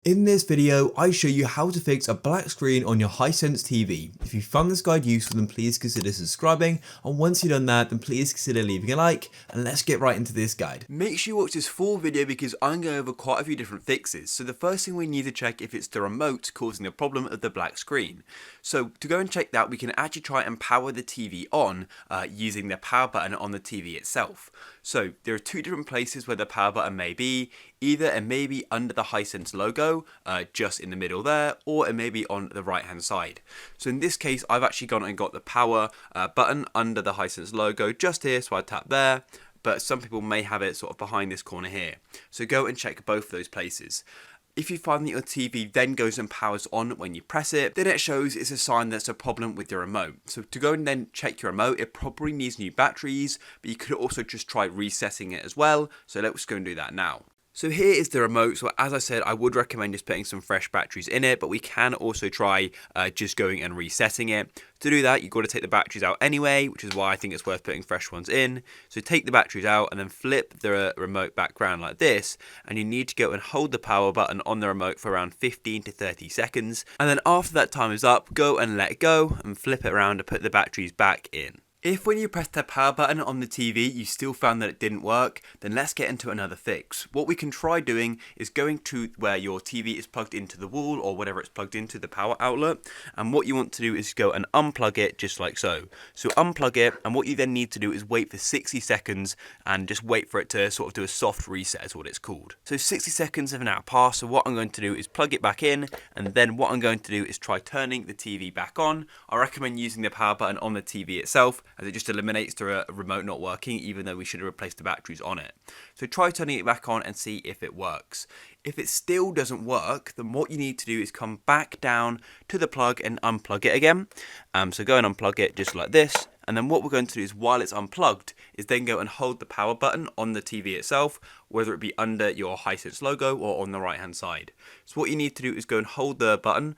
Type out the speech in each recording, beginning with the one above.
In this video, I show you how to fix a black screen on your Hisense TV. If you found this guide useful, then please consider subscribing, and once you've done that, then please consider leaving a like, and let's get right into this guide. Make sure you watch this full video because I'm going over quite a few different fixes. So the first thing we need to check if it's the remote causing the problem of the black screen. So to go and check that, we can actually try and power the TV on using the power button on the TV itself. So there are two different places where the power button may be. Either it may be under the Hisense logo, just in the middle there, or it may be on the right hand side. So in this case, I've actually gone and got the power button under the Hisense logo just here, so I tap there. But some people may have it sort of behind this corner here. So go and check both of those places. If you find that your TV then goes and powers on when you press it, then it shows it's a sign that's a problem with your remote. So to go and then check your remote, it probably needs new batteries, but you could also just try resetting it as well. So let's go and do that now. So here is the remote. So as I said, I would recommend just putting some fresh batteries in it, but we can also try just going and resetting it. To do that, you've got to take the batteries out anyway, which is why I think it's worth putting fresh ones in. So take the batteries out and then flip the remote back around like this, and you need to go and hold the power button on the remote for around 15 to 30 seconds. And then after that time is up, go and let go and flip it around to put the batteries back in. If when you press the power button on the TV you still found that it didn't work, then let's get into another fix. What we can try doing is going to where your TV is plugged into the wall or whatever it's plugged into, the power outlet, and what you want to do is go and unplug it just like so. So unplug it, and what you then need to do is wait for 60 seconds and just wait for it to sort of do a soft reset is what it's called. So 60 seconds have now passed, so what I'm going to do is plug it back in, and then what I'm going to do is try turning the TV back on. I recommend using the power button on the TV itself, as it just eliminates the remote not working, even though we should have replaced the batteries on it. So try turning it back on and see if it works. If it still doesn't work, then what you need to do is come back down to the plug and unplug it again. So go and unplug it just like this. And then what we're going to do is, while it's unplugged, is then go and hold the power button on the TV itself, whether it be under your Hisense logo or on the right hand side. So what you need to do is go and hold the button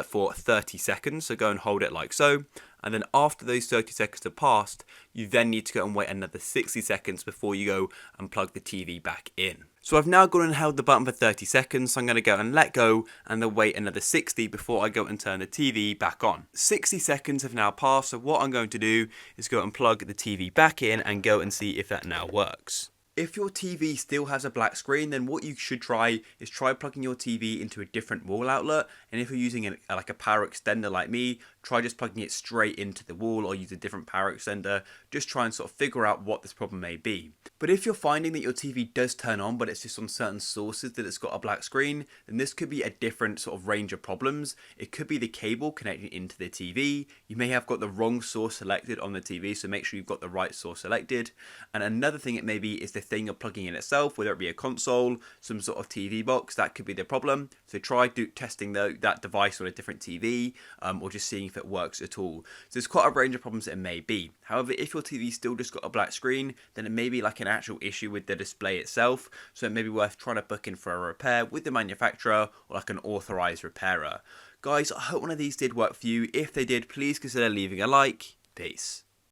for 30 seconds. So go and hold it like so. And then after those 30 seconds have passed, you then need to go and wait another 60 seconds before you go and plug the TV back in. So I've now gone and held the button for 30 seconds, so I'm going to go and let go and then wait another 60 before I go and turn the TV back on. 60 seconds have now passed, so what I'm going to do is go and plug the TV back in and go and see if that now works. If your TV still has a black screen, then what you should try is plugging your TV into a different wall outlet. And if you're using like a power extender like me, try just plugging it straight into the wall, or use a different power extender. Just try and sort of figure out what this problem may be. But if you're finding that your TV does turn on, but it's just on certain sources that it's got a black screen, then this could be a different sort of range of problems. It could be the cable connecting into the TV. You may have got the wrong source selected on the TV, so make sure you've got the right source selected. And another thing it may be is the thing you're plugging in itself, whether it be a console, some sort of TV box. That could be the problem. So try testing that device on a different TV, or just seeing if it works at all. So there's quite a range of problems that it may be. However, if your TV still just got a black screen, then it may be like an actual issue with the display itself. So it may be worth trying to book in for a repair with the manufacturer or like an authorized repairer. Guys, I hope one of these did work for you. If they did, please consider leaving a like. Peace.